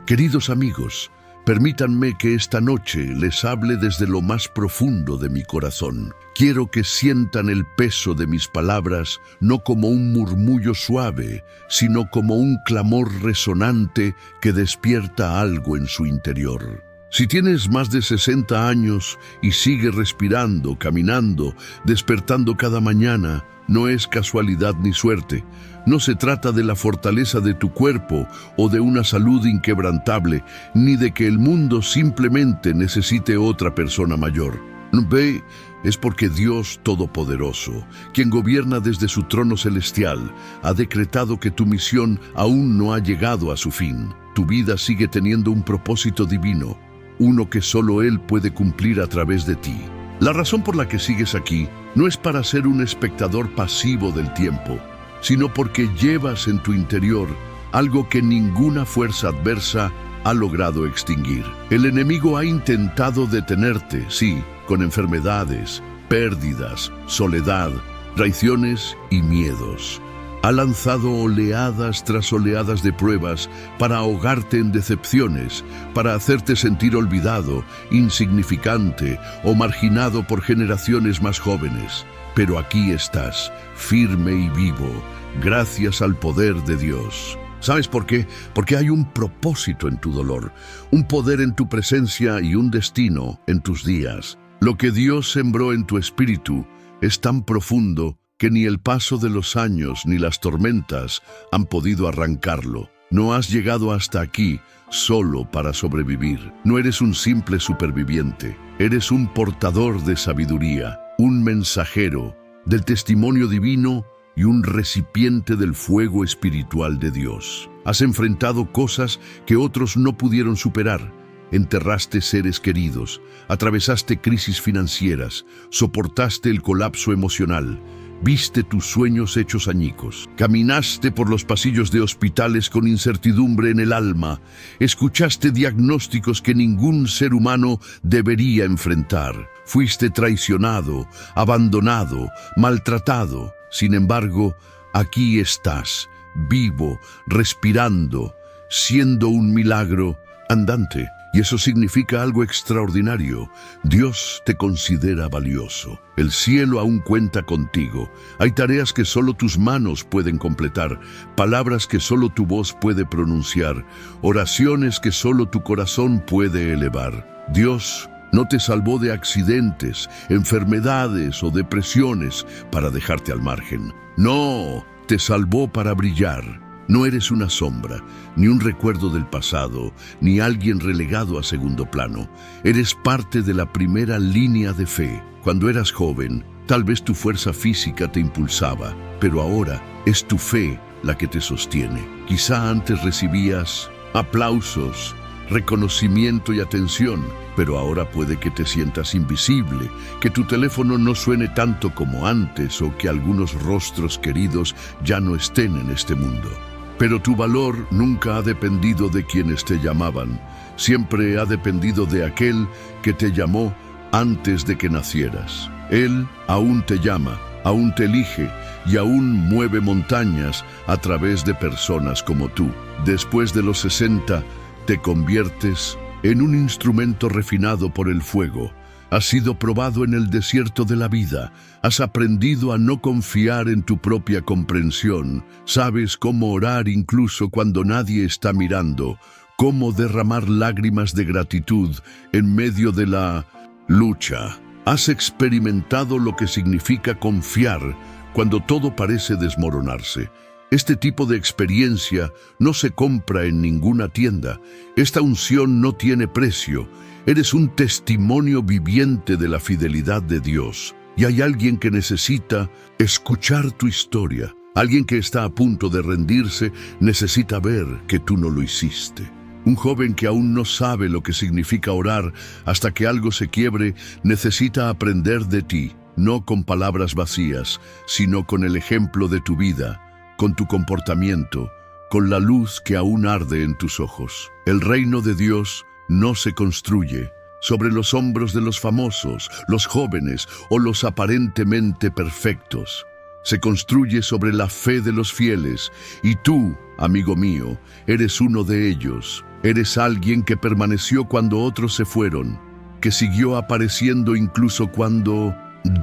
Queridos amigos, permítanme que esta noche les hable desde lo más profundo de mi corazón. Quiero que sientan el peso de mis palabras no como un murmullo suave, sino como un clamor resonante que despierta algo en su interior. Si tienes más de 60 años y sigues respirando, caminando, despertando cada mañana, no es casualidad ni suerte. No se trata de la fortaleza de tu cuerpo o de una salud inquebrantable, ni de que el mundo simplemente necesite otra persona mayor. Ve, es porque Dios Todopoderoso, quien gobierna desde su trono celestial, ha decretado que tu misión aún no ha llegado a su fin. Tu vida sigue teniendo un propósito divino, uno que solo Él puede cumplir a través de ti. La razón por la que sigues aquí no es para ser un espectador pasivo del tiempo, sino porque llevas en tu interior algo que ninguna fuerza adversa ha logrado extinguir. El enemigo ha intentado detenerte, sí, con enfermedades, pérdidas, soledad, traiciones y miedos. Ha lanzado oleadas tras oleadas de pruebas para ahogarte en decepciones, para hacerte sentir olvidado, insignificante o marginado por generaciones más jóvenes. Pero aquí estás, firme y vivo, gracias al poder de Dios. ¿Sabes por qué? Porque hay un propósito en tu dolor, un poder en tu presencia y un destino en tus días. Lo que Dios sembró en tu espíritu es tan profundo que ni el paso de los años ni las tormentas han podido arrancarlo. No has llegado hasta aquí solo para sobrevivir. No eres un simple superviviente. Eres un portador de sabiduría, un mensajero del testimonio divino y un recipiente del fuego espiritual de Dios. Has enfrentado cosas que otros no pudieron superar. Enterraste seres queridos, atravesaste crisis financieras, soportaste el colapso emocional, viste tus sueños hechos añicos, caminaste por los pasillos de hospitales con incertidumbre en el alma, escuchaste diagnósticos que ningún ser humano debería enfrentar, fuiste traicionado, abandonado, maltratado. Sin embargo, aquí estás, vivo, respirando, siendo un milagro andante. Y eso significa algo extraordinario. Dios te considera valioso. El cielo aún cuenta contigo. Hay tareas que solo tus manos pueden completar, palabras que solo tu voz puede pronunciar, oraciones que solo tu corazón puede elevar. Dios no te salvó de accidentes, enfermedades o depresiones para dejarte al margen. No, te salvó para brillar. No eres una sombra, ni un recuerdo del pasado, ni alguien relegado a segundo plano. Eres parte de la primera línea de fe. Cuando eras joven, tal vez tu fuerza física te impulsaba, pero ahora es tu fe la que te sostiene. Quizá antes recibías aplausos, reconocimiento y atención, pero ahora puede que te sientas invisible, que tu teléfono no suene tanto como antes o que algunos rostros queridos ya no estén en este mundo. Pero tu valor nunca ha dependido de quienes te llamaban, siempre ha dependido de aquel que te llamó antes de que nacieras. Él aún te llama, aún te elige y aún mueve montañas a través de personas como tú. Después de los 60, te conviertes en un instrumento refinado por el fuego. Has sido probado en el desierto de la vida. Has aprendido a no confiar en tu propia comprensión. Sabes cómo orar incluso cuando nadie está mirando. Cómo derramar lágrimas de gratitud en medio de la lucha. Has experimentado lo que significa confiar cuando todo parece desmoronarse. Este tipo de experiencia no se compra en ninguna tienda. Esta unción no tiene precio. Eres un testimonio viviente de la fidelidad de Dios. Y hay alguien que necesita escuchar tu historia. Alguien que está a punto de rendirse necesita ver que tú no lo hiciste. Un joven que aún no sabe lo que significa orar hasta que algo se quiebre necesita aprender de ti, no con palabras vacías, sino con el ejemplo de tu vida, con tu comportamiento, con la luz que aún arde en tus ojos. El reino de Dios no se construye sobre los hombros de los famosos, los jóvenes o los aparentemente perfectos. Se construye sobre la fe de los fieles, y tú amigo mío, eres uno de ellos. Eres alguien que permaneció cuando otros se fueron, que siguió apareciendo incluso cuando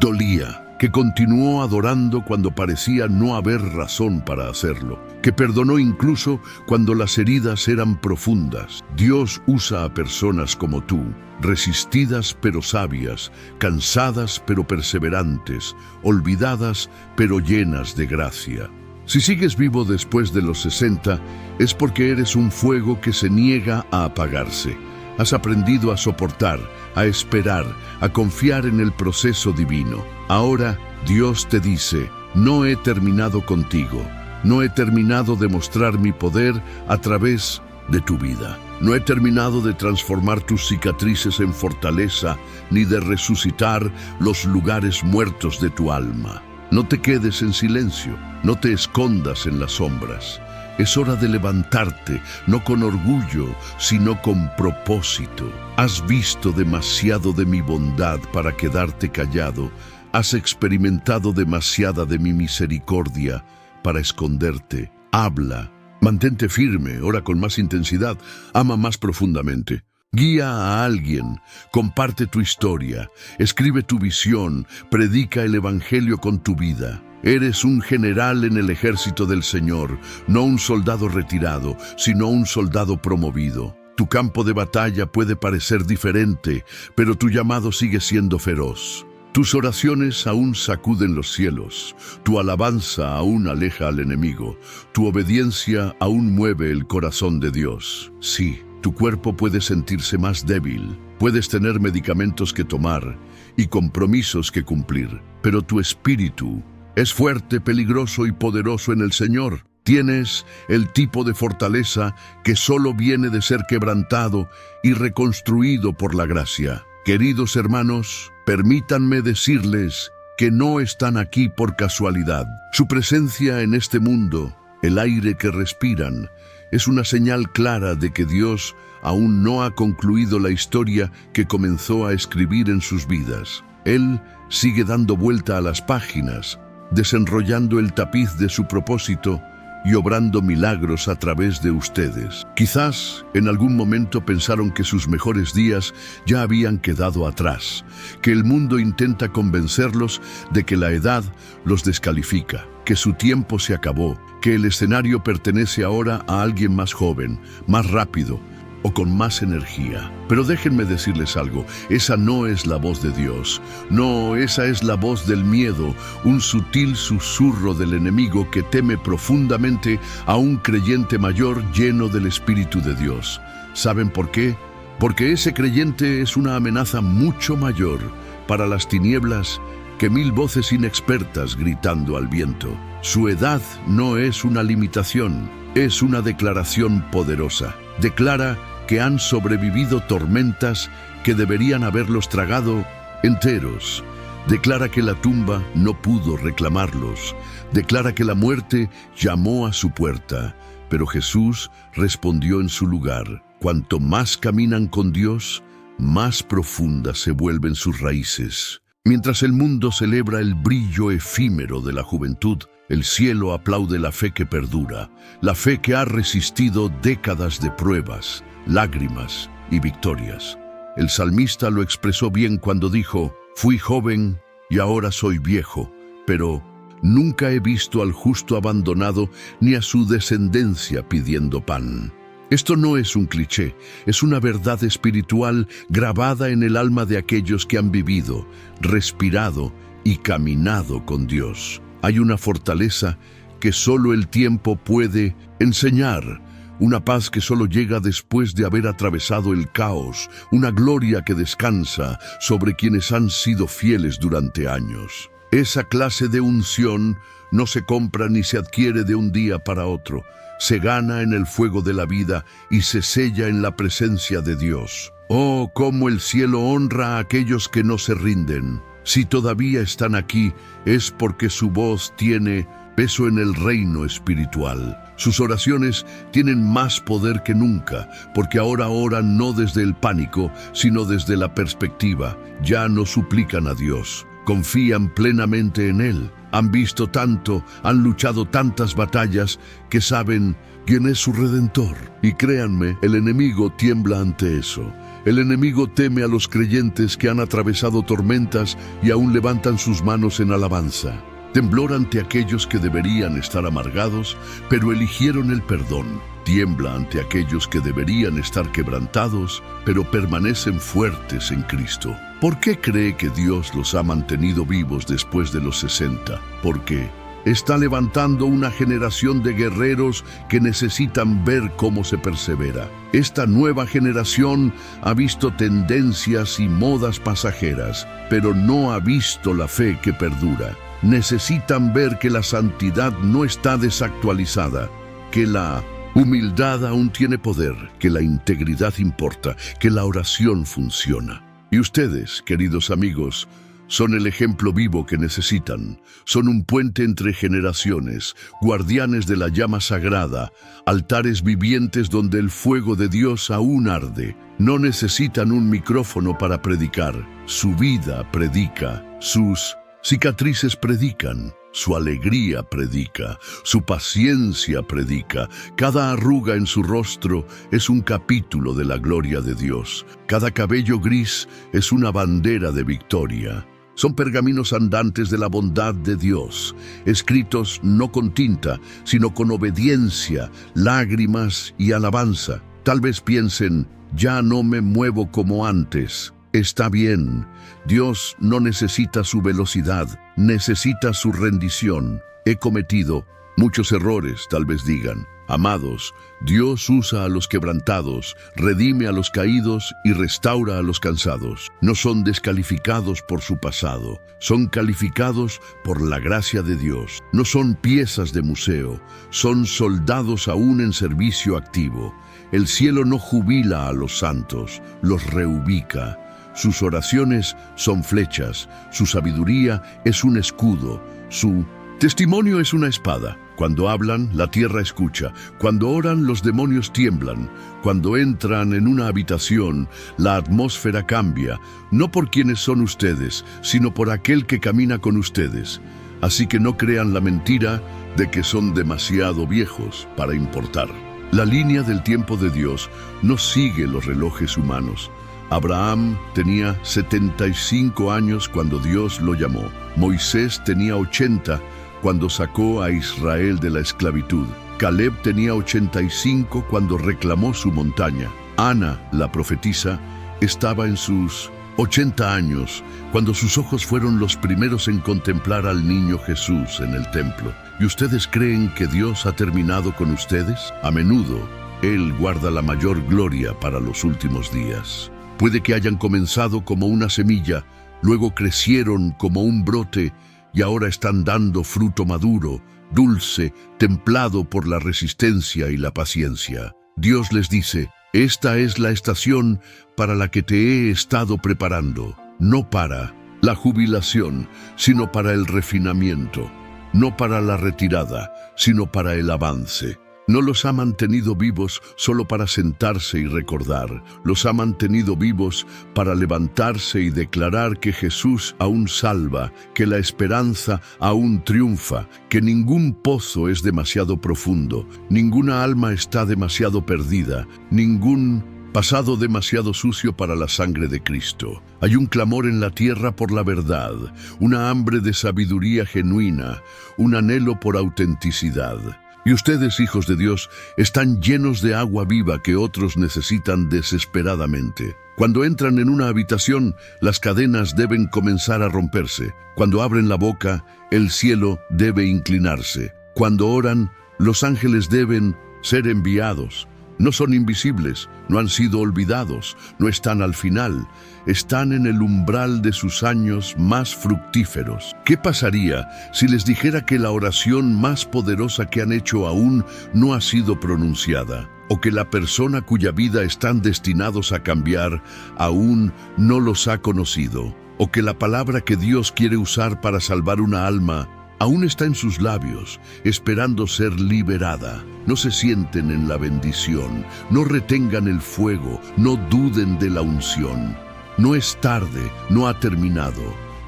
dolía, que continuó adorando cuando parecía no haber razón para hacerlo, que perdonó incluso cuando las heridas eran profundas. Dios usa a personas como tú, resistidas pero sabias, cansadas pero perseverantes, olvidadas pero llenas de gracia. Si sigues vivo después de los 60, es porque eres un fuego que se niega a apagarse. Has aprendido a soportar, a esperar, a confiar en el proceso divino. Ahora Dios te dice, no he terminado contigo, no he terminado de mostrar mi poder a través de tu vida. No he terminado de transformar tus cicatrices en fortaleza, ni de resucitar los lugares muertos de tu alma. No te quedes en silencio, no te escondas en las sombras. Es hora de levantarte, no con orgullo, sino con propósito. Has visto demasiado de mi bondad para quedarte callado. Has experimentado demasiada de mi misericordia para esconderte. Habla, mantente firme, ora con más intensidad, ama más profundamente. Guía a alguien, comparte tu historia, escribe tu visión, predica el evangelio con tu vida. Eres un general en el ejército del Señor, no un soldado retirado, sino un soldado promovido. Tu campo de batalla puede parecer diferente, pero tu llamado sigue siendo feroz. Tus oraciones aún sacuden los cielos, tu alabanza aún aleja al enemigo, tu obediencia aún mueve el corazón de Dios. Sí, tu cuerpo puede sentirse más débil, puedes tener medicamentos que tomar y compromisos que cumplir, pero tu espíritu es fuerte, peligroso y poderoso en el Señor. Tienes el tipo de fortaleza que solo viene de ser quebrantado y reconstruido por la gracia. Queridos hermanos, permítanme decirles que no están aquí por casualidad. Su presencia en este mundo, el aire que respiran, es una señal clara de que Dios aún no ha concluido la historia que comenzó a escribir en sus vidas. Él sigue dando vuelta a las páginas, desenrollando el tapiz de su propósito y obrando milagros a través de ustedes. Quizás en algún momento pensaron que sus mejores días ya habían quedado atrás, que el mundo intenta convencerlos de que la edad los descalifica, que su tiempo se acabó, que el escenario pertenece ahora a alguien más joven, más rápido o con más energía. Pero déjenme decirles algo, esa no es la voz de Dios. No, esa es la voz del miedo, un sutil susurro del enemigo que teme profundamente a un creyente mayor lleno del Espíritu de Dios. ¿Saben por qué? Porque ese creyente es una amenaza mucho mayor para las tinieblas que 1000 voces inexpertas gritando al viento. Su edad no es una limitación, es una declaración poderosa. Declara que han sobrevivido tormentas que deberían haberlos tragado enteros. Declara que la tumba no pudo reclamarlos. Declara que la muerte llamó a su puerta, pero Jesús respondió en su lugar. Cuanto más caminan con Dios, más profundas se vuelven sus raíces. Mientras el mundo celebra el brillo efímero de la juventud, el cielo aplaude la fe que perdura, la fe que ha resistido décadas de pruebas, lágrimas y victorias. El salmista lo expresó bien cuando dijo, fui joven y ahora soy viejo, pero nunca he visto al justo abandonado ni a su descendencia pidiendo pan. Esto no es un cliché, es una verdad espiritual grabada en el alma de aquellos que han vivido, respirado y caminado con Dios. Hay una fortaleza que solo el tiempo puede enseñar, una paz que solo llega después de haber atravesado el caos, una gloria que descansa sobre quienes han sido fieles durante años. Esa clase de unción no se compra ni se adquiere de un día para otro, se gana en el fuego de la vida y se sella en la presencia de Dios. Oh, cómo el cielo honra a aquellos que no se rinden. Si todavía están aquí, es porque su voz tiene peso en el reino espiritual. Sus oraciones tienen más poder que nunca, porque ahora oran no desde el pánico, sino desde la perspectiva. Ya no suplican a Dios, confían plenamente en Él. Han visto tanto, han luchado tantas batallas que saben quién es su Redentor. Y créanme, el enemigo tiembla ante eso. El enemigo teme a los creyentes que han atravesado tormentas y aún levantan sus manos en alabanza. Temblor ante aquellos que deberían estar amargados, pero eligieron el perdón. Tiembla ante aquellos que deberían estar quebrantados, pero permanecen fuertes en Cristo. ¿Por qué cree que Dios los ha mantenido vivos después de los 60? Porque está levantando una generación de guerreros que necesitan ver cómo se persevera. Esta nueva generación ha visto tendencias y modas pasajeras, pero no ha visto la fe que perdura. Necesitan ver que la santidad no está desactualizada, que la humildad aún tiene poder, que la integridad importa, que la oración funciona. Y ustedes, queridos amigos, son el ejemplo vivo que necesitan. Son un puente entre generaciones, guardianes de la llama sagrada, altares vivientes donde el fuego de Dios aún arde. No necesitan un micrófono para predicar. Su vida predica, sus cicatrices predican, su alegría predica, su paciencia predica. Cada arruga en su rostro es un capítulo de la gloria de Dios. Cada cabello gris es una bandera de victoria. Son pergaminos andantes de la bondad de Dios, escritos no con tinta, sino con obediencia, lágrimas y alabanza. Tal vez piensen, ya no me muevo como antes. Está bien, Dios no necesita su velocidad, necesita su rendición. He cometido muchos errores, tal vez digan. Amados, Dios usa a los quebrantados, redime a los caídos y restaura a los cansados. No son descalificados por su pasado, son calificados por la gracia de Dios. No son piezas de museo, son soldados aún en servicio activo. El cielo no jubila a los santos, los reubica. Sus oraciones son flechas, su sabiduría es un escudo, su testimonio es una espada. Cuando hablan, la tierra escucha. Cuando oran, los demonios tiemblan. Cuando entran en una habitación, la atmósfera cambia, no por quienes son ustedes, sino por aquel que camina con ustedes. Así que no crean la mentira de que son demasiado viejos para importar. La línea del tiempo de Dios no sigue los relojes humanos. Abraham tenía 75 años cuando Dios lo llamó. Moisés tenía 80 cuando sacó a Israel de la esclavitud. Caleb tenía 85 cuando reclamó su montaña. Ana, la profetisa, estaba en sus 80 años cuando sus ojos fueron los primeros en contemplar al niño Jesús en el templo. ¿Y ustedes creen que Dios ha terminado con ustedes? A menudo, Él guarda la mayor gloria para los últimos días. Puede que hayan comenzado como una semilla, luego crecieron como un brote y ahora están dando fruto maduro, dulce, templado por la resistencia y la paciencia. Dios les dice, esta es la estación para la que te he estado preparando, no para la jubilación, sino para el refinamiento, no para la retirada, sino para el avance. No los ha mantenido vivos solo para sentarse y recordar. Los ha mantenido vivos para levantarse y declarar que Jesús aún salva, que la esperanza aún triunfa, que ningún pozo es demasiado profundo, ninguna alma está demasiado perdida, ningún pasado demasiado sucio para la sangre de Cristo. Hay un clamor en la tierra por la verdad, una hambre de sabiduría genuina, un anhelo por autenticidad. Y ustedes, hijos de Dios, están llenos de agua viva que otros necesitan desesperadamente. Cuando entran en una habitación, las cadenas deben comenzar a romperse. Cuando abren la boca, el cielo debe inclinarse. Cuando oran, los ángeles deben ser enviados. No son invisibles, no han sido olvidados, no están al final, están en el umbral de sus años más fructíferos. ¿Qué pasaría si les dijera que la oración más poderosa que han hecho aún no ha sido pronunciada? ¿O que la persona cuya vida están destinados a cambiar aún no los ha conocido? ¿O que la palabra que Dios quiere usar para salvar una alma aún está en sus labios, esperando ser liberada? No se sienten en la bendición, no retengan el fuego, no duden de la unción. No es tarde, no ha terminado.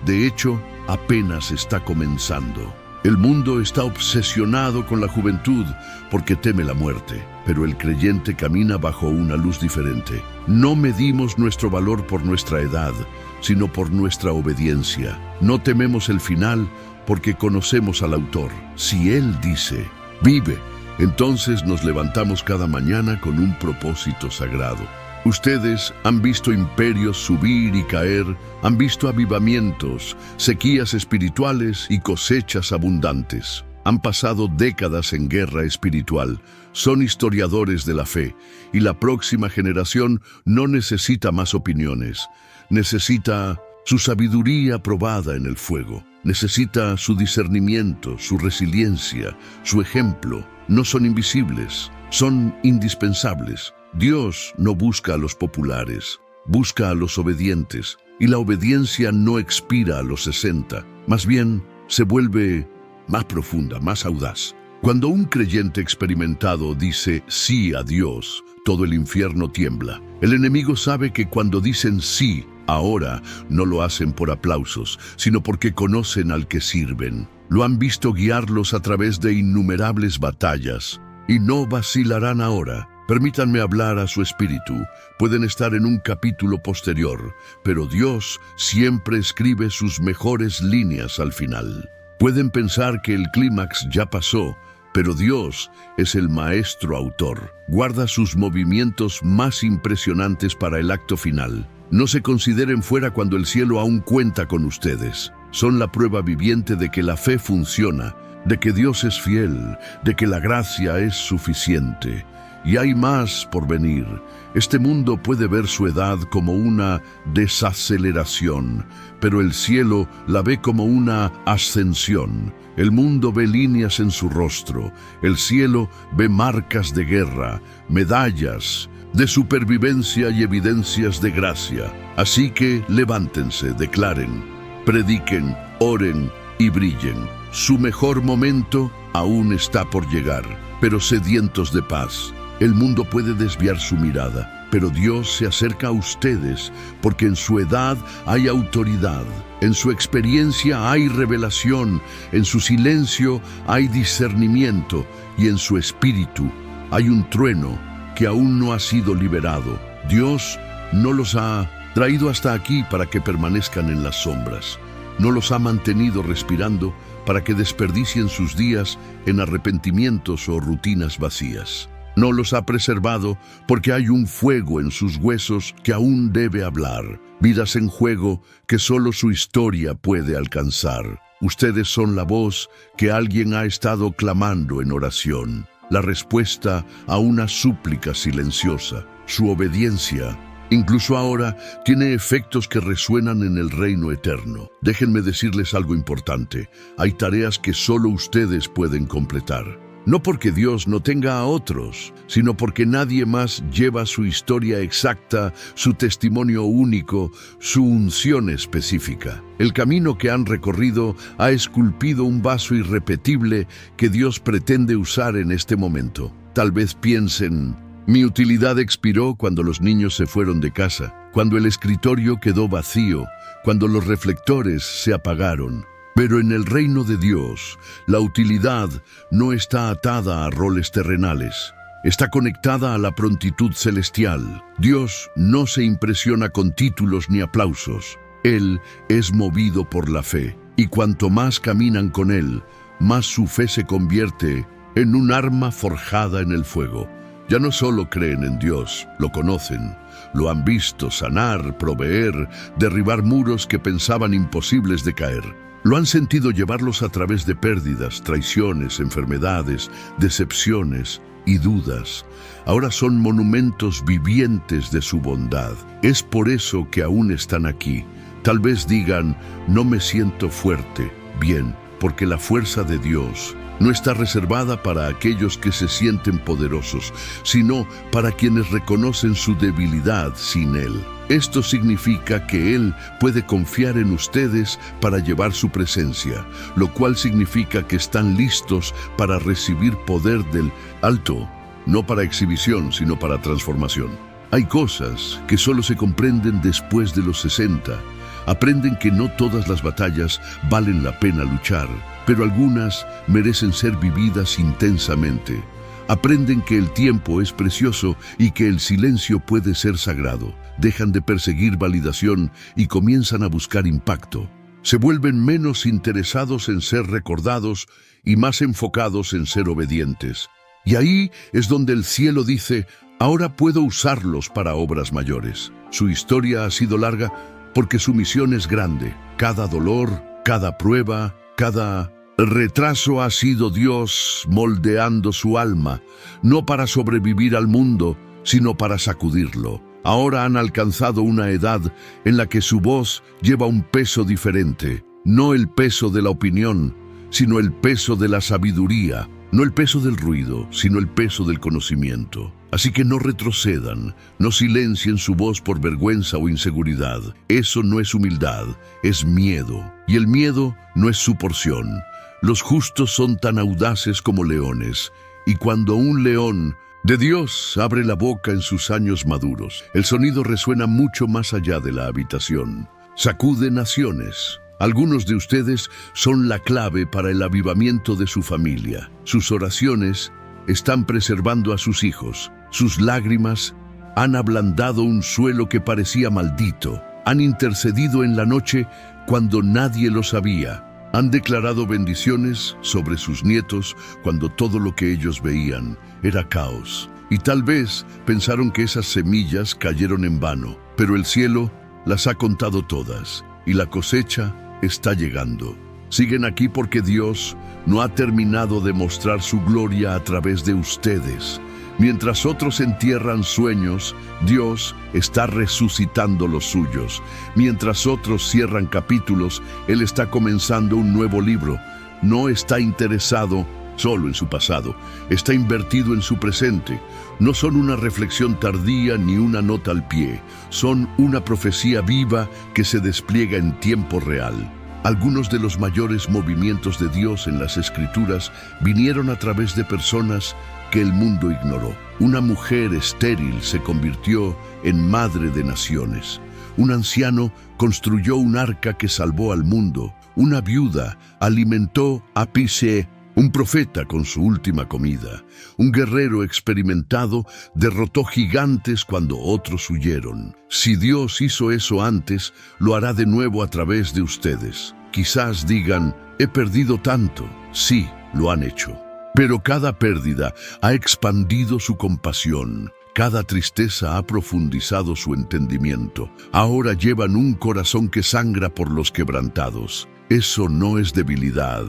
De hecho, apenas está comenzando. El mundo está obsesionado con la juventud porque teme la muerte, pero el creyente camina bajo una luz diferente. No medimos nuestro valor por nuestra edad, sino por nuestra obediencia. No tememos el final porque conocemos al autor. Si Él dice, vive, entonces nos levantamos cada mañana con un propósito sagrado. Ustedes han visto imperios subir y caer, han visto avivamientos, sequías espirituales y cosechas abundantes. Han pasado décadas en guerra espiritual, son historiadores de la fe, y la próxima generación no necesita más opiniones, necesita su sabiduría probada en el fuego, necesita su discernimiento, su resiliencia, su ejemplo. No son invisibles, son indispensables. Dios no busca a los populares, busca a los obedientes, y la obediencia no expira a los 60, más bien se vuelve más profunda, más audaz. Cuando un creyente experimentado dice sí a Dios, todo el infierno tiembla. El enemigo sabe que cuando dicen sí, ahora no lo hacen por aplausos, sino porque conocen al que sirven. Lo han visto guiarlos a través de innumerables batallas, y no vacilarán ahora. Permítanme hablar a su espíritu. Pueden estar en un capítulo posterior, pero Dios siempre escribe sus mejores líneas al final. Pueden pensar que el clímax ya pasó, pero Dios es el maestro autor. Guarda sus movimientos más impresionantes para el acto final. No se consideren fuera cuando el cielo aún cuenta con ustedes. Son la prueba viviente de que la fe funciona, de que Dios es fiel, de que la gracia es suficiente. Y hay más por venir. Este mundo puede ver su edad como una desaceleración, pero el cielo la ve como una ascensión. El mundo ve líneas en su rostro, el cielo ve marcas de guerra, medallas de supervivencia y evidencias de gracia. Así que levántense, declaren, prediquen, oren y brillen. Su mejor momento aún está por llegar, pero sedientos de paz. El mundo puede desviar su mirada, pero Dios se acerca a ustedes porque en su edad hay autoridad, en su experiencia hay revelación, en su silencio hay discernimiento y en su espíritu hay un trueno que aún no ha sido liberado. Dios no los ha traído hasta aquí para que permanezcan en las sombras. No los ha mantenido respirando para que desperdicien sus días en arrepentimientos o rutinas vacías. No los ha preservado porque hay un fuego en sus huesos que aún debe hablar, vidas en juego que solo su historia puede alcanzar. Ustedes son la voz que alguien ha estado clamando en oración, la respuesta a una súplica silenciosa. Su obediencia, incluso ahora, tiene efectos que resuenan en el reino eterno. Déjenme decirles algo importante. Hay tareas que solo ustedes pueden completar. No porque Dios no tenga a otros, sino porque nadie más lleva su historia exacta, su testimonio único, su unción específica. El camino que han recorrido ha esculpido un vaso irrepetible que Dios pretende usar en este momento. Tal vez piensen, mi utilidad expiró cuando los niños se fueron de casa, cuando el escritorio quedó vacío, cuando los reflectores se apagaron. Pero en el reino de Dios, la utilidad no está atada a roles terrenales. Está conectada a la prontitud celestial. Dios no se impresiona con títulos ni aplausos. Él es movido por la fe. Y cuanto más caminan con Él, más su fe se convierte en un arma forjada en el fuego. Ya no solo creen en Dios, lo conocen. Lo han visto sanar, proveer, derribar muros que pensaban imposibles de caer. Lo han sentido llevarlos a través de pérdidas, traiciones, enfermedades, decepciones y dudas. Ahora son monumentos vivientes de su bondad. Es por eso que aún están aquí. Tal vez digan, no me siento fuerte. Bien, porque la fuerza de Dios no está reservada para aquellos que se sienten poderosos, sino para quienes reconocen su debilidad sin Él. Esto significa que Él puede confiar en ustedes para llevar su presencia, lo cual significa que están listos para recibir poder del alto, no para exhibición, sino para transformación. Hay cosas que solo se comprenden después de los 60. Aprenden que no todas las batallas valen la pena luchar, pero algunas merecen ser vividas intensamente. Aprenden que el tiempo es precioso y que el silencio puede ser sagrado. Dejan de perseguir validación y comienzan a buscar impacto. Se vuelven menos interesados en ser recordados y más enfocados en ser obedientes. Y ahí es donde el cielo dice: ahora puedo usarlos para obras mayores. Su historia ha sido larga porque su misión es grande. Cada dolor, cada prueba, cada retraso ha sido Dios moldeando su alma, no para sobrevivir al mundo, sino para sacudirlo. Ahora han alcanzado una edad en la que su voz lleva un peso diferente, no el peso de la opinión, sino el peso de la sabiduría, no el peso del ruido, sino el peso del conocimiento. Así que no retrocedan, no silencien su voz por vergüenza o inseguridad. Eso no es humildad, es miedo. Y el miedo no es su porción. Los justos son tan audaces como leones, y cuando un león de Dios abre la boca en sus años maduros, el sonido resuena mucho más allá de la habitación. Sacude naciones. Algunos de ustedes son la clave para el avivamiento de su familia. Sus oraciones están preservando a sus hijos. Sus lágrimas han ablandado un suelo que parecía maldito. Han intercedido en la noche cuando nadie lo sabía. Han declarado bendiciones sobre sus nietos cuando todo lo que ellos veían era caos. Y tal vez pensaron que esas semillas cayeron en vano, pero el cielo las ha contado todas y la cosecha está llegando. Siguen aquí porque Dios no ha terminado de mostrar su gloria a través de ustedes. Mientras otros entierran sueños, Dios está resucitando los suyos. Mientras otros cierran capítulos, Él está comenzando un nuevo libro. No está interesado solo en su pasado, está invertido en su presente. No son una reflexión tardía ni una nota al pie, son una profecía viva que se despliega en tiempo real. Algunos de los mayores movimientos de Dios en las Escrituras vinieron a través de personas que el mundo ignoró. Una mujer estéril se convirtió en madre de naciones. Un anciano construyó un arca que salvó al mundo. Una viuda alimentó a Pisé, un profeta con su última comida. Un guerrero experimentado derrotó gigantes cuando otros huyeron. Si Dios hizo eso antes, lo hará de nuevo a través de ustedes. Quizás digan: he perdido tanto. Sí, lo han hecho. Pero cada pérdida ha expandido su compasión. Cada tristeza ha profundizado su entendimiento. Ahora llevan un corazón que sangra por los quebrantados. Eso no es debilidad,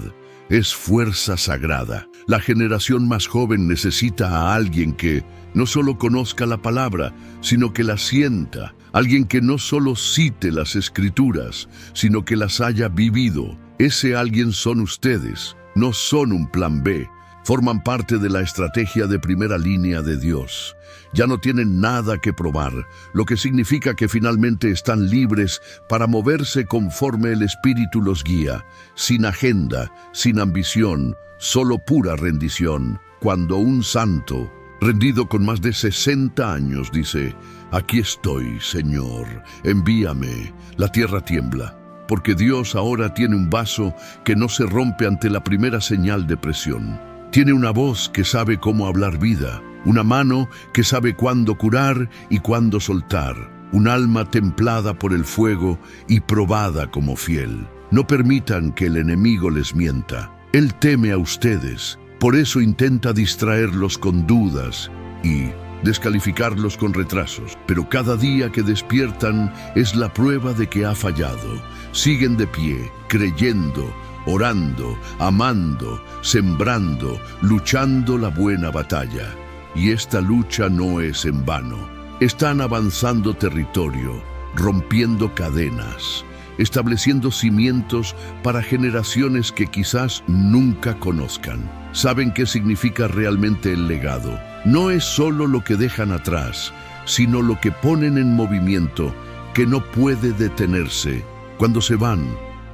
es fuerza sagrada. La generación más joven necesita a alguien que no solo conozca la palabra, sino que la sienta. Alguien que no solo cite las Escrituras, sino que las haya vivido. Ese alguien son ustedes, no son un plan B. Forman parte de la estrategia de primera línea de Dios. Ya no tienen nada que probar, lo que significa que finalmente están libres para moverse conforme el Espíritu los guía, sin agenda, sin ambición, solo pura rendición. Cuando un santo, rendido con más de 60 años, dice: aquí estoy, Señor, envíame, la tierra tiembla, porque Dios ahora tiene un vaso que no se rompe ante la primera señal de presión. Tiene una voz que sabe cómo hablar vida, una mano que sabe cuándo curar y cuándo soltar, un alma templada por el fuego y probada como fiel. No permitan que el enemigo les mienta. Él teme a ustedes, por eso intenta distraerlos con dudas y descalificarlos con retrasos. Pero cada día que despiertan es la prueba de que ha fallado. Siguen de pie, creyendo, orando, amando, sembrando, luchando la buena batalla. Y esta lucha no es en vano. Están avanzando territorio, rompiendo cadenas, estableciendo cimientos para generaciones que quizás nunca conozcan. Saben qué significa realmente el legado. No es solo lo que dejan atrás, sino lo que ponen en movimiento, que no puede detenerse. Cuando se van,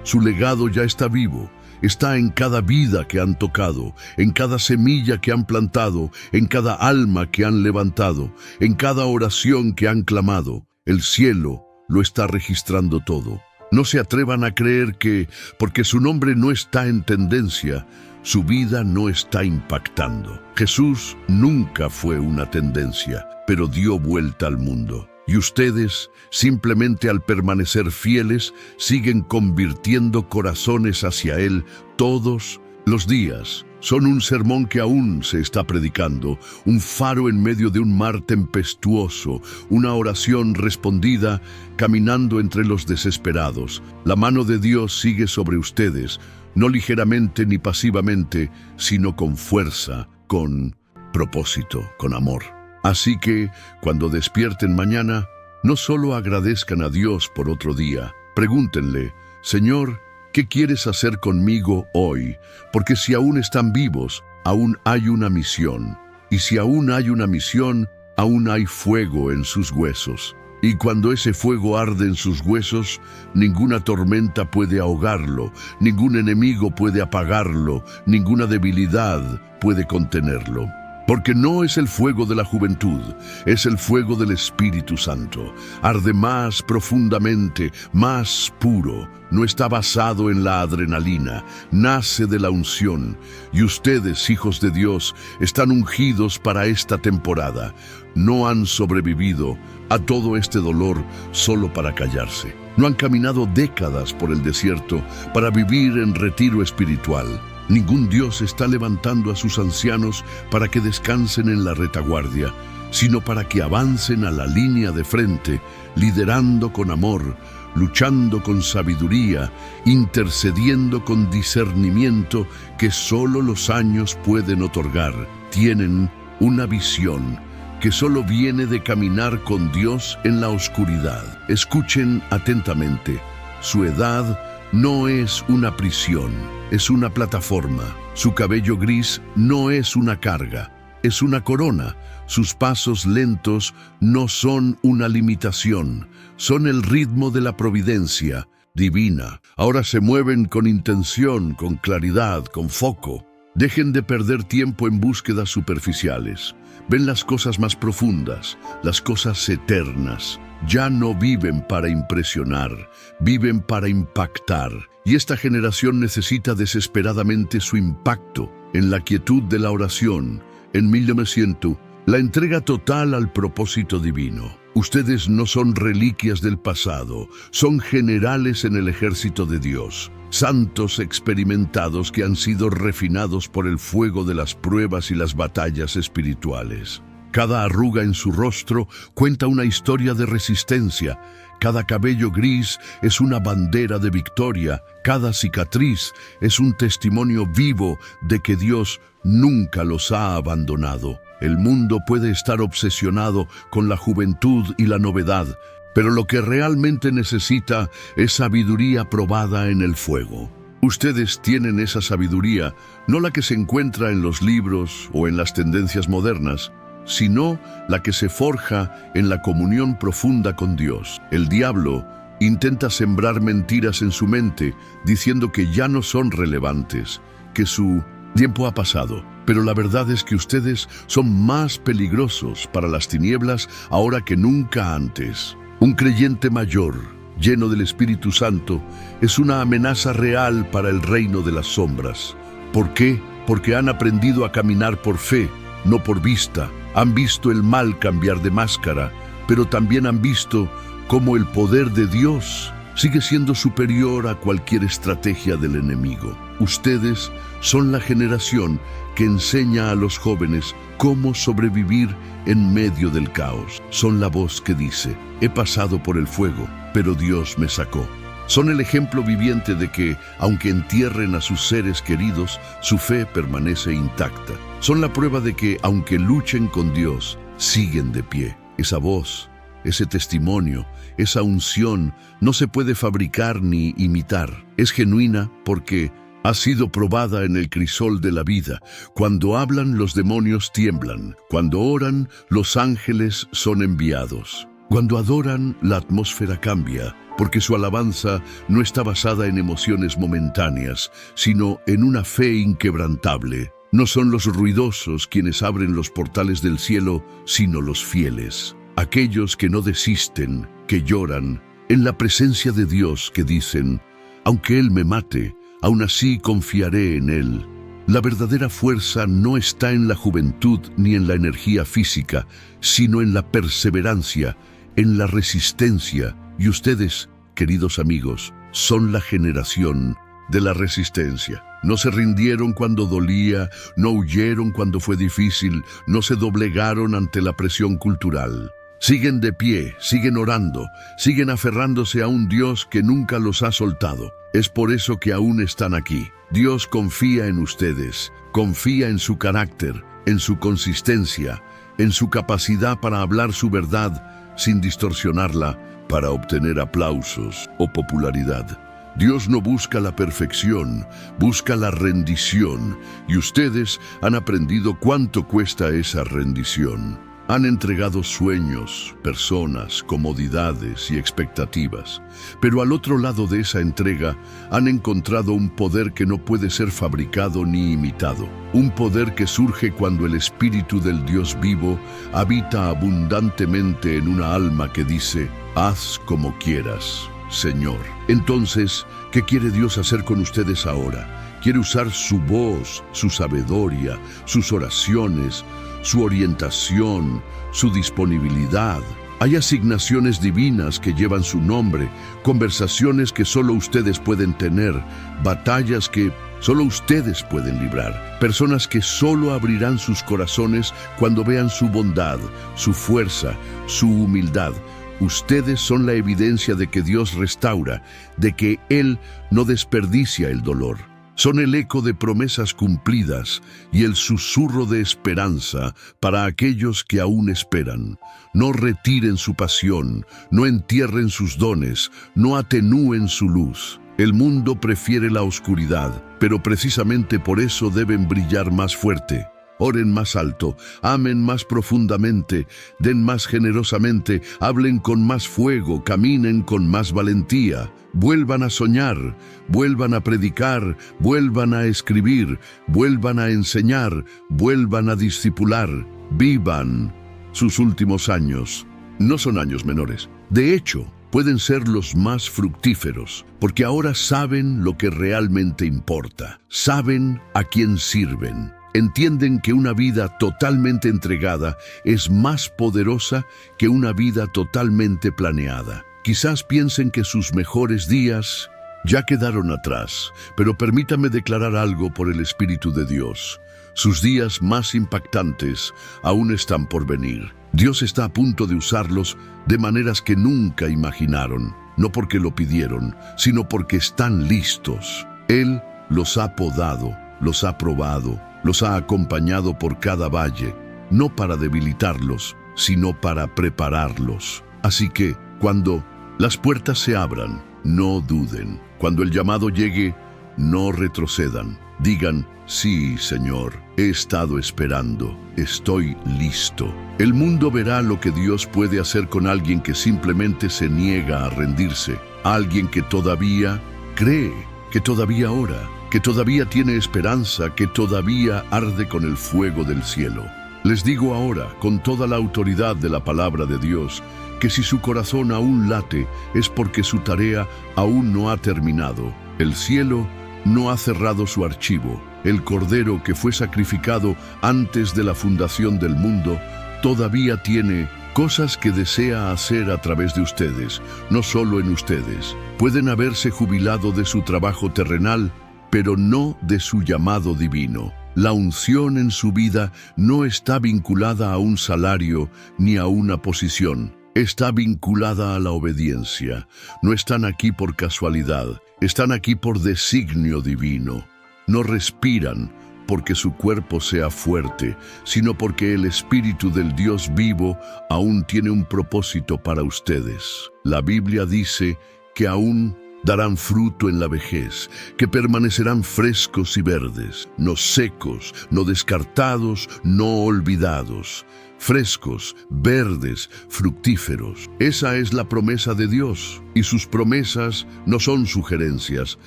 su legado ya está vivo, está en cada vida que han tocado, en cada semilla que han plantado, en cada alma que han levantado, en cada oración que han clamado. El cielo lo está registrando todo. No se atrevan a creer que, porque su nombre no está en tendencia, su vida no está impactando. Jesús nunca fue una tendencia, pero dio vuelta al mundo. Y ustedes, simplemente al permanecer fieles, siguen convirtiendo corazones hacia Él todos los días. Son un sermón que aún se está predicando, un faro en medio de un mar tempestuoso, una oración respondida caminando entre los desesperados. La mano de Dios sigue sobre ustedes, no ligeramente ni pasivamente, sino con fuerza, con propósito, con amor. Así que, cuando despierten mañana, no solo agradezcan a Dios por otro día, pregúntenle: Señor, ¿qué quieres hacer conmigo hoy? Porque si aún están vivos, aún hay una misión. Y si aún hay una misión, aún hay fuego en sus huesos. Y cuando ese fuego arde en sus huesos, ninguna tormenta puede ahogarlo, ningún enemigo puede apagarlo, ninguna debilidad puede contenerlo. Porque no es el fuego de la juventud, es el fuego del Espíritu Santo. Arde más profundamente, más puro. No está basado en la adrenalina, nace de la unción. Y ustedes, hijos de Dios, están ungidos para esta temporada. No han sobrevivido a todo este dolor solo para callarse. No han caminado décadas por el desierto para vivir en retiro espiritual. Ningún Dios está levantando a sus ancianos para que descansen en la retaguardia, sino para que avancen a la línea de frente, liderando con amor, luchando con sabiduría, intercediendo con discernimiento que solo los años pueden otorgar. Tienen una visión que solo viene de caminar con Dios en la oscuridad. Escuchen atentamente. Su edad no es una prisión, es una plataforma. Su cabello gris no es una carga, es una corona. Sus pasos lentos no son una limitación, son el ritmo de la providencia divina. Ahora se mueven con intención, con claridad, con foco. Dejen de perder tiempo en búsquedas superficiales. Ven las cosas más profundas, las cosas eternas. Ya no viven para impresionar, viven para impactar. Y esta generación necesita desesperadamente su impacto en la quietud de la oración, en 1900, la entrega total al propósito divino. Ustedes no son reliquias del pasado, son generales en el ejército de Dios. Santos experimentados que han sido refinados por el fuego de las pruebas y las batallas espirituales. Cada arruga en su rostro cuenta una historia de resistencia. Cada cabello gris es una bandera de victoria. Cada cicatriz es un testimonio vivo de que Dios nunca los ha abandonado. El mundo puede estar obsesionado con la juventud y la novedad, pero lo que realmente necesita es sabiduría probada en el fuego. Ustedes tienen esa sabiduría, no la que se encuentra en los libros o en las tendencias modernas, sino la que se forja en la comunión profunda con Dios. El diablo intenta sembrar mentiras en su mente, diciendo que ya no son relevantes, que su tiempo ha pasado. Pero la verdad es que ustedes son más peligrosos para las tinieblas ahora que nunca antes. Un creyente mayor, lleno del Espíritu Santo, es una amenaza real para el reino de las sombras. ¿Por qué? Porque han aprendido a caminar por fe, no por vista. Han visto el mal cambiar de máscara, pero también han visto cómo el poder de Dios sigue siendo superior a cualquier estrategia del enemigo. Ustedes son la generación que enseña a los jóvenes cómo sobrevivir en medio del caos. Son la voz que dice: he pasado por el fuego, pero Dios me sacó. Son el ejemplo viviente de que, aunque entierren a sus seres queridos, su fe permanece intacta. Son la prueba de que, aunque luchen con Dios, siguen de pie. Esa voz, ese testimonio, esa unción no se puede fabricar ni imitar. Es genuina porque ha sido probada en el crisol de la vida. Cuando hablan, los demonios tiemblan. Cuando oran, los ángeles son enviados. Cuando adoran, la atmósfera cambia, porque su alabanza no está basada en emociones momentáneas, sino en una fe inquebrantable. No son los ruidosos quienes abren los portales del cielo, sino los fieles. Aquellos que no desisten, que lloran, en la presencia de Dios que dicen, aunque Él me mate, aún así confiaré en Él. La verdadera fuerza no está en la juventud ni en la energía física, sino en la perseverancia, en la resistencia. Y ustedes, queridos amigos, son la generación de la resistencia. No se rindieron cuando dolía, no huyeron cuando fue difícil, no se doblegaron ante la presión cultural. Siguen de pie, siguen orando, siguen aferrándose a un Dios que nunca los ha soltado. Es por eso que aún están aquí. Dios confía en ustedes, confía en su carácter, en su consistencia, en su capacidad para hablar su verdad sin distorsionarla para obtener aplausos o popularidad. Dios no busca la perfección, busca la rendición, y ustedes han aprendido cuánto cuesta esa rendición. Han entregado sueños, personas, comodidades y expectativas, pero al otro lado de esa entrega han encontrado un poder que no puede ser fabricado ni imitado. Un poder que surge cuando el Espíritu del Dios vivo habita abundantemente en una alma que dice, haz como quieras, Señor. Entonces, ¿qué quiere Dios hacer con ustedes ahora? Quiere usar su voz, su sabiduría, sus oraciones, su orientación, su disponibilidad. Hay asignaciones divinas que llevan su nombre, conversaciones que solo ustedes pueden tener, batallas que solo ustedes pueden librar, personas que solo abrirán sus corazones cuando vean su bondad, su fuerza, su humildad. Ustedes son la evidencia de que Dios restaura, de que Él no desperdicia el dolor. Son el eco de promesas cumplidas y el susurro de esperanza para aquellos que aún esperan. No retiren su pasión, no entierren sus dones, no atenúen su luz. El mundo prefiere la oscuridad, pero precisamente por eso deben brillar más fuerte. Oren más alto, amen más profundamente, den más generosamente, hablen con más fuego, caminen con más valentía. Vuelvan a soñar, vuelvan a predicar, vuelvan a escribir, vuelvan a enseñar, vuelvan a discipular. Vivan sus últimos años. No son años menores. De hecho, pueden ser los más fructíferos, porque ahora saben lo que realmente importa. Saben a quién sirven. Entienden que una vida totalmente entregada es más poderosa que una vida totalmente planeada. Quizás piensen que sus mejores días ya quedaron atrás, pero permítanme declarar algo por el Espíritu de Dios. Sus días más impactantes aún están por venir. Dios está a punto de usarlos de maneras que nunca imaginaron, no porque lo pidieron, sino porque están listos. Él los ha podado, los ha probado, los ha acompañado por cada valle, no para debilitarlos, sino para prepararlos. Así que, cuando las puertas se abran, no duden. Cuando el llamado llegue, no retrocedan. Digan, sí, Señor, he estado esperando, estoy listo. El mundo verá lo que Dios puede hacer con alguien que simplemente se niega a rendirse, alguien que todavía cree, que todavía ora, que todavía tiene esperanza, que todavía arde con el fuego del cielo. Les digo ahora, con toda la autoridad de la palabra de Dios, que si su corazón aún late, es porque su tarea aún no ha terminado. El cielo no ha cerrado su archivo. El Cordero que fue sacrificado antes de la fundación del mundo todavía tiene cosas que desea hacer a través de ustedes, no solo en ustedes. Pueden haberse jubilado de su trabajo terrenal, pero no de su llamado divino. La unción en su vida no está vinculada a un salario ni a una posición. Está vinculada a la obediencia. No están aquí por casualidad, están aquí por designio divino. No respiran porque su cuerpo sea fuerte, sino porque el Espíritu del Dios vivo aún tiene un propósito para ustedes. La Biblia dice que aún darán fruto en la vejez, que permanecerán frescos y verdes, no secos, no descartados, no olvidados. Frescos, verdes, fructíferos. Esa es la promesa de Dios. Y sus promesas no son sugerencias,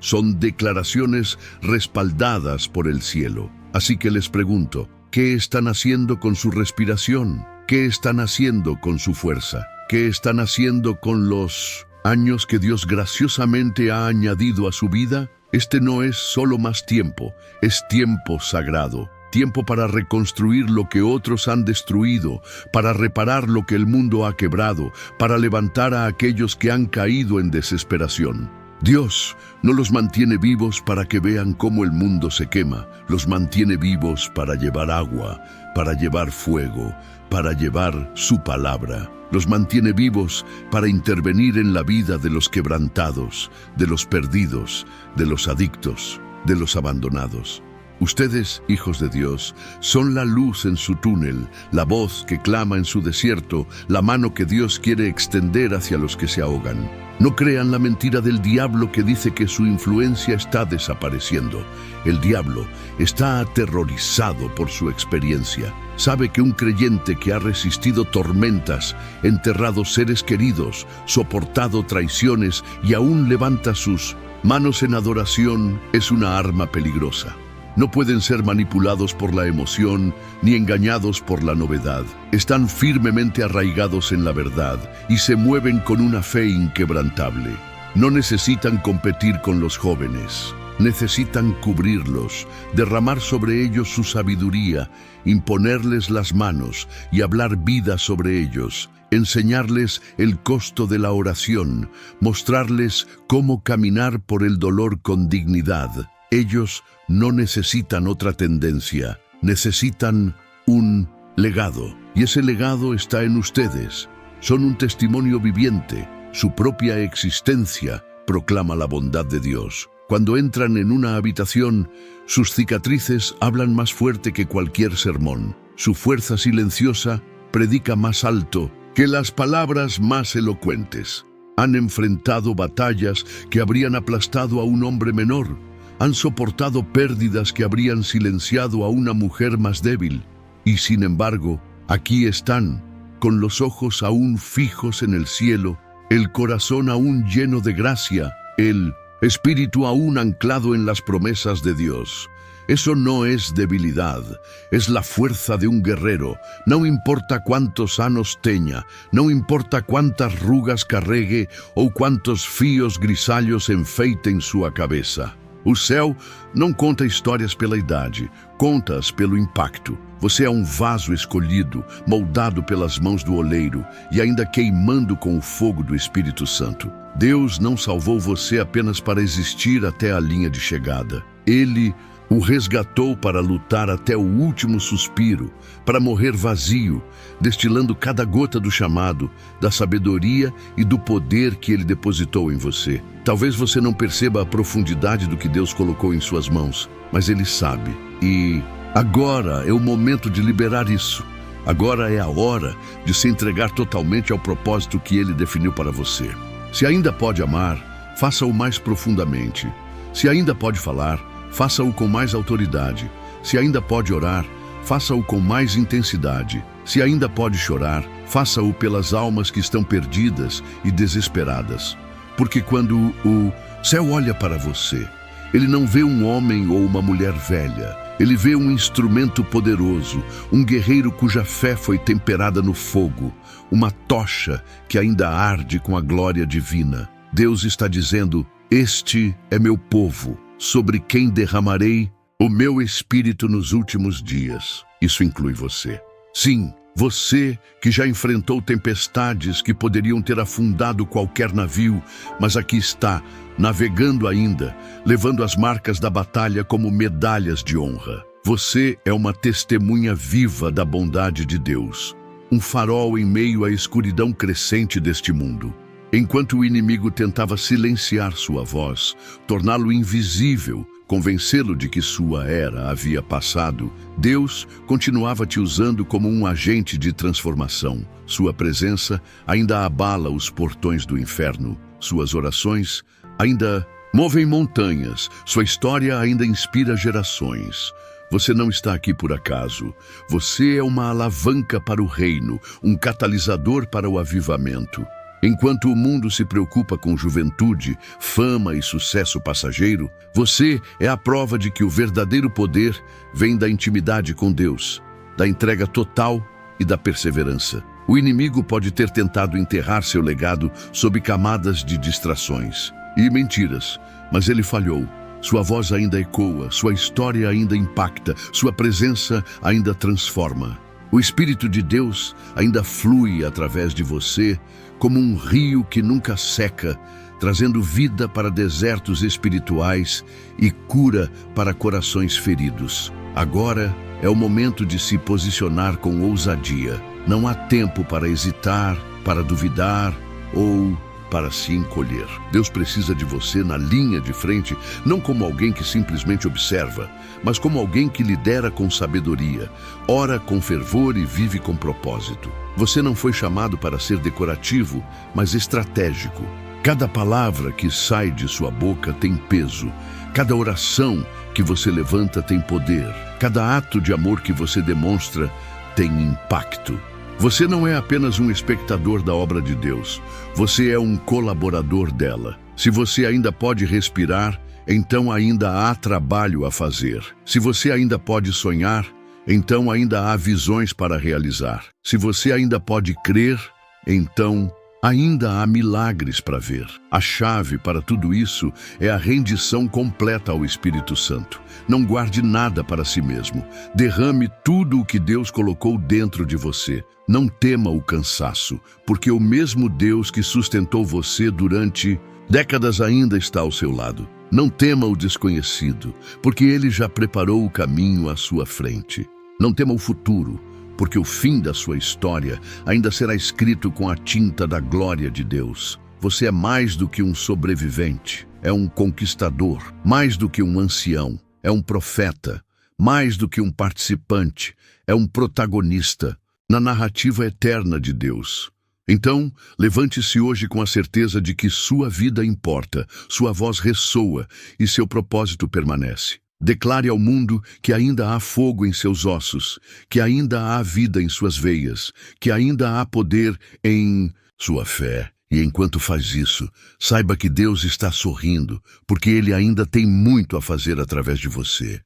son declaraciones respaldadas por el cielo. Así que les pregunto, ¿qué están haciendo con su respiración? ¿Qué están haciendo con su fuerza? ¿Qué están haciendo con los años que Dios graciosamente ha añadido a su vida, este no es solo más tiempo, es tiempo sagrado. Tiempo para reconstruir lo que otros han destruido, para reparar lo que el mundo ha quebrado, para levantar a aquellos que han caído en desesperación. Dios no los mantiene vivos para que vean cómo el mundo se quema, los mantiene vivos para llevar agua, para llevar fuego, para llevar su palabra. Los mantiene vivos para intervenir en la vida de los quebrantados, de los perdidos, de los adictos, de los abandonados. Ustedes, hijos de Dios, son la luz en su túnel, la voz que clama en su desierto, la mano que Dios quiere extender hacia los que se ahogan. No crean la mentira del diablo que dice que su influencia está desapareciendo. El diablo está aterrorizado por su experiencia. Sabe que un creyente que ha resistido tormentas, enterrado seres queridos, soportado traiciones y aún levanta sus manos en adoración es una arma peligrosa. No pueden ser manipulados por la emoción ni engañados por la novedad. Están firmemente arraigados en la verdad y se mueven con una fe inquebrantable. No necesitan competir con los jóvenes. Necesitan cubrirlos, derramar sobre ellos su sabiduría, imponerles las manos y hablar vida sobre ellos, enseñarles el costo de la oración, mostrarles cómo caminar por el dolor con dignidad. Ellos no necesitan otra tendencia, necesitan un legado. Y ese legado está en ustedes. Son un testimonio viviente. Su propia existencia proclama la bondad de Dios. Cuando entran en una habitación, sus cicatrices hablan más fuerte que cualquier sermón. Su fuerza silenciosa predica más alto que las palabras más elocuentes. Han enfrentado batallas que habrían aplastado a un hombre menor. Han soportado pérdidas que habrían silenciado a una mujer más débil. Y sin embargo, aquí están, con los ojos aún fijos en el cielo, el corazón aún lleno de gracia, el espíritu aún anclado en las promesas de Dios. Eso no es debilidad, es la fuerza de un guerrero. No importa cuántos anos tenga, no importa cuántas rugas carregue ou quantos fios grisalhos enfeitem sua cabeça. O céu não conta histórias pela idade, conta-as pelo impacto. Você é um vaso escolhido, moldado pelas mãos do oleiro e ainda queimando com o fogo do Espírito Santo. Deus não salvou você apenas para existir até a linha de chegada. Ele o resgatou para lutar até o último suspiro, para morrer vazio, destilando cada gota do chamado, da sabedoria e do poder que Ele depositou em você. Talvez você não perceba a profundidade do que Deus colocou em suas mãos, mas Ele sabe. E agora é o momento de liberar isso. Agora é a hora de se entregar totalmente ao propósito que Ele definiu para você. Se ainda pode amar, faça-o mais profundamente. Se ainda pode falar, faça-o com mais autoridade. Se ainda pode orar, faça-o com mais intensidade. Se ainda pode chorar, faça-o pelas almas que estão perdidas e desesperadas. Porque quando o céu olha para você, ele não vê um homem ou uma mulher velha. Ele vê um instrumento poderoso, um guerreiro cuja fé foi temperada no fogo, uma tocha que ainda arde com a glória divina. Deus está dizendo: este é meu povo, sobre quem derramarei o meu espírito nos últimos dias. Isso inclui você. Sim, você que já enfrentou tempestades que poderiam ter afundado qualquer navio, mas aqui está, navegando ainda, levando as marcas da batalha como medalhas de honra. Você é uma testemunha viva da bondade de Deus, um farol em meio à escuridão crescente deste mundo. Enquanto o inimigo tentava silenciar sua voz, torná-lo invisível, convencê-lo de que sua era havia passado, Deus continuava te usando como um agente de transformação. Sua presença ainda abala os portões do inferno. Suas orações ainda movem montanhas. Sua história ainda inspira gerações. Você não está aqui por acaso. Você é uma alavanca para o reino, um catalisador para o avivamento. Enquanto o mundo se preocupa com juventude, fama e sucesso passageiro, você é a prova de que o verdadeiro poder vem da intimidade com Deus, da entrega total e da perseverança. O inimigo pode ter tentado enterrar seu legado sob camadas de distrações e mentiras, mas ele falhou. Sua voz ainda ecoa, sua história ainda impacta, sua presença ainda transforma. O Espírito de Deus ainda flui através de você como um rio que nunca seca, trazendo vida para desertos espirituais e cura para corações feridos. Agora é o momento de se posicionar com ousadia. Não há tempo para hesitar, para duvidar ou para se encolher. Deus precisa de você na linha de frente, não como alguém que simplesmente observa, mas como alguém que lidera com sabedoria, ora com fervor e vive com propósito. Você não foi chamado para ser decorativo, mas estratégico. Cada palavra que sai de sua boca tem peso. Cada oração que você levanta tem poder. Cada ato de amor que você demonstra tem impacto. Você não é apenas um espectador da obra de Deus, você é um colaborador dela. Se você ainda pode respirar, então ainda há trabalho a fazer. Se você ainda pode sonhar, então ainda há visões para realizar. Se você ainda pode crer, então ainda há milagres para ver. A chave para tudo isso é a rendição completa ao Espírito Santo. Não guarde nada para si mesmo. Derrame tudo o que Deus colocou dentro de você. Não tema o cansaço, porque o mesmo Deus que sustentou você durante décadas ainda está ao seu lado. Não tema o desconhecido, porque Ele já preparou o caminho à sua frente. Não tema o futuro, porque o fim da sua história ainda será escrito com a tinta da glória de Deus. Você é mais do que um sobrevivente, é um conquistador, mais do que um ancião, é um profeta, mais do que um participante, é um protagonista na narrativa eterna de Deus. Então, levante-se hoje com a certeza de que sua vida importa, sua voz ressoa e seu propósito permanece. Declare ao mundo que ainda há fogo em seus ossos, que ainda há vida em suas veias, que ainda há poder em sua fé. E enquanto faz isso, saiba que Deus está sorrindo, porque Ele ainda tem muito a fazer através de você.